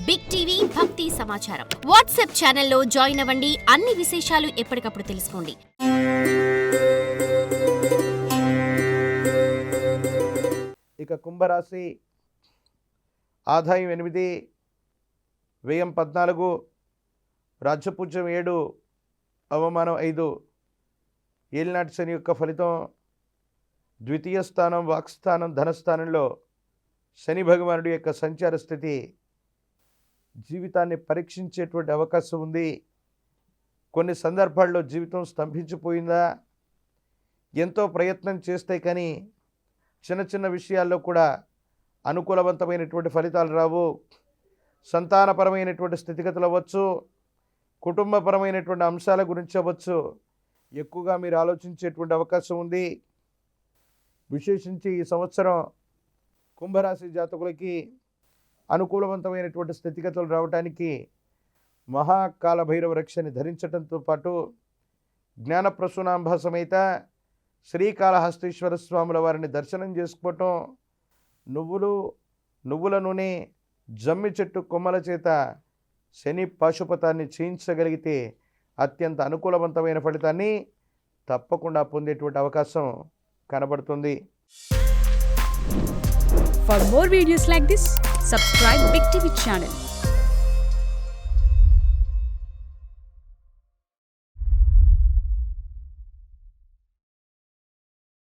Big TV భక్తి సమాచారం WhatsApp ఛానల్లో జాయిన్ అవ్వండి. అన్ని విశేషాలు ఎప్పటికప్పుడు తెలుసుకోండి. ఇక కుంభరాశి ఆదాయం 8, వ్యయం 14, రాజ్యపూజ్యం 7, అవమానం 5. ఏలినాటి శని యొక్క ఫలితం ద్వితీయ స్థానం, వాక్స్థానం, ధనస్థానంలో శని భగవానుడి యొక్క సంచార స్థితి జీవితాన్ని పరీక్షించేటువంటి అవకాశం ఉంది. కొన్ని సందర్భాల్లో జీవితం స్తంభించిపోయిందా, ఎంతో ప్రయత్నం చేస్తే కానీ చిన్న చిన్న విషయాల్లో కూడా అనుకూలవంతమైనటువంటి ఫలితాలు రావు. సంతానపరమైనటువంటి స్థితిగతులు అవ్వచ్చు, కుటుంబపరమైనటువంటి అంశాల గురించి అవ్వచ్చు, ఎక్కువగా మీరు ఆలోచించేటువంటి అవకాశం ఉంది. విశేషించి ఈ సంవత్సరం కుంభరాశి జాతకులకి అనుకూలవంతమైనటువంటి స్థితిగతులు రావడానికి మహాకాల భైరవ రక్షని ధరించడంతో పాటు జ్ఞానప్రసూనాంబ సమేత శ్రీకాళహస్తీశ్వర స్వాముల వారిని దర్శనం చేసుకోవటం, నువ్వుల నూనె, జమ్మి చెట్టు కొమ్మల చేత శని పాశుపతాన్ని చేయించగలిగితే అత్యంత అనుకూలవంతమైన ఫలితాన్ని తప్పకుండా పొందేటువంటి అవకాశం కనబడుతుంది. For more videos like this, subscribe Big TV channel.